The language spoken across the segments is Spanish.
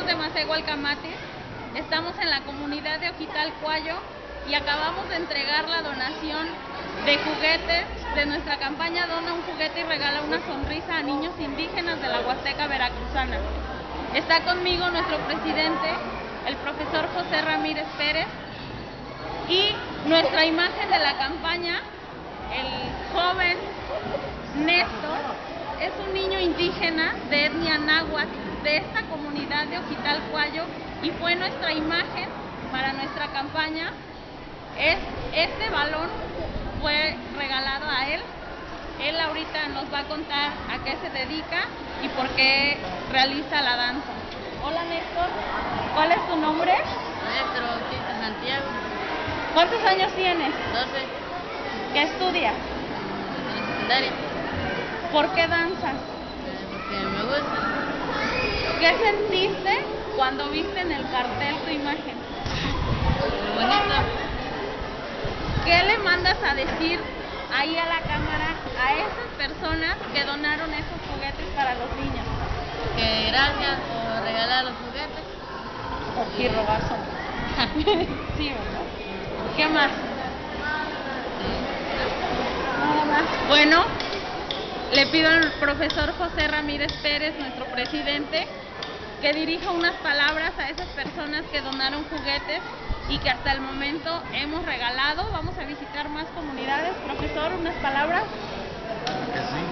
amigos de Masehualcamatis, estamos en la comunidad de Ojitalcuayo y acabamos de entregar la donación de juguetes de nuestra campaña Dona un juguete y regala una sonrisa a niños indígenas de la Huasteca Veracruzana. Está conmigo nuestro presidente, el profesor José Ramírez Pérez, y nuestra imagen de la campaña, el joven Néstor, es un niño indígena de etnia náhuatl de esta comunidad de Ojitalcuayo y fue nuestra imagen para nuestra campaña. Este balón fue regalado a él. Él ahorita nos va a contar a qué se dedica y por qué realiza la danza. Hola Néstor, ¿cuál es tu nombre? Néstor Bautista Santiago. ¿Cuántos años tienes? 12. ¿Qué estudias? En la secundaria. ¿Por qué danzas? Porque me gusta. ¿Qué sentiste cuando viste en el cartel tu imagen? Muy bonito. ¿Qué le mandas a decir ahí a la cámara a esas personas que donaron esos juguetes para los niños? Que gracias por regalar los juguetes. Y robar son. Sí, ¿verdad? ¿Qué más? Nada más. Bueno, le pido al profesor José Ramírez Pérez, nuestro presidente, que dirija unas palabras a esas personas que donaron juguetes y que hasta el momento hemos regalado. Vamos a visitar más comunidades. Profesor, unas palabras. Que sí.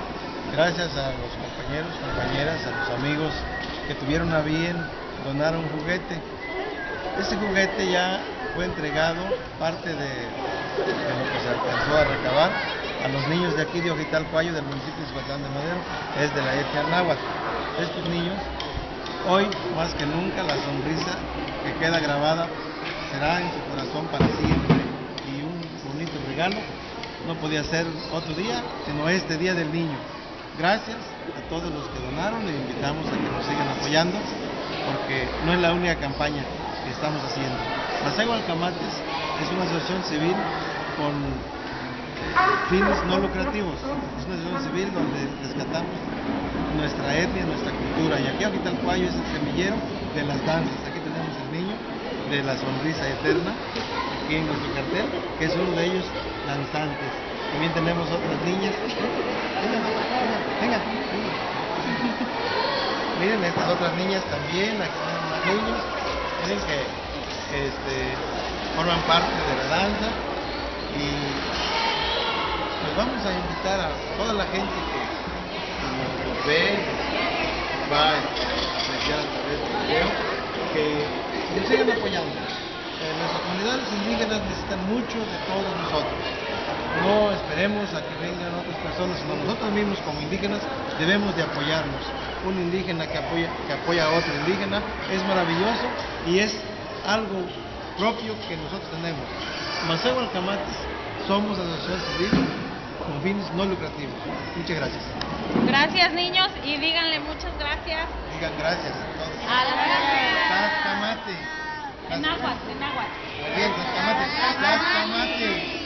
Gracias a los compañeros, compañeras, a los amigos que tuvieron a bien donar un juguete. Este juguete ya fue entregado, parte de lo que se alcanzó a recabar a los niños de aquí de Ojitalcuayo, del municipio de Izhuatlán de Madero, es de la etnia náhuatl. Estos niños, hoy más que nunca, la sonrisa que queda grabada será en su corazón para siempre, y un bonito regalo no podía ser otro día, sino este Día del Niño. Gracias a todos los que donaron, les invitamos a que nos sigan apoyando, porque no es la única campaña que estamos haciendo. Masehualcamatis es una asociación civil con fines no lucrativos, es una asociación civil donde rescatamos nuestra etnia, nuestra cultura, y aquí Ojitalcuayo es el semillero de las danzas. Aquí tenemos el niño de la sonrisa eterna, aquí en nuestro cartel, que es uno de ellos danzantes. También tenemos otras niñas. Vengan. Miren, estas otras niñas también, aquí tenemos más niños, miren que forman parte de la danza, y pues vamos a invitar a toda la gente que nos ve, va a apreciar a través del video, que nos sigan apoyando. Nuestras comunidades indígenas necesitan mucho de todos nosotros. No esperemos a que vengan otras personas, sino nosotros mismos como indígenas debemos de apoyarnos. Un indígena que apoya a otro indígena es maravilloso y es algo propio que nosotros tenemos. Masehualcamatis somos asociación civil con fines no lucrativos. Muchas gracias. Gracias, niños, y díganle muchas gracias. Digan gracias a todos. A la Tlaxcamate. En náhuatl, en náhuatl. Muy bien, Tlaxcamate. Tlaxcamate.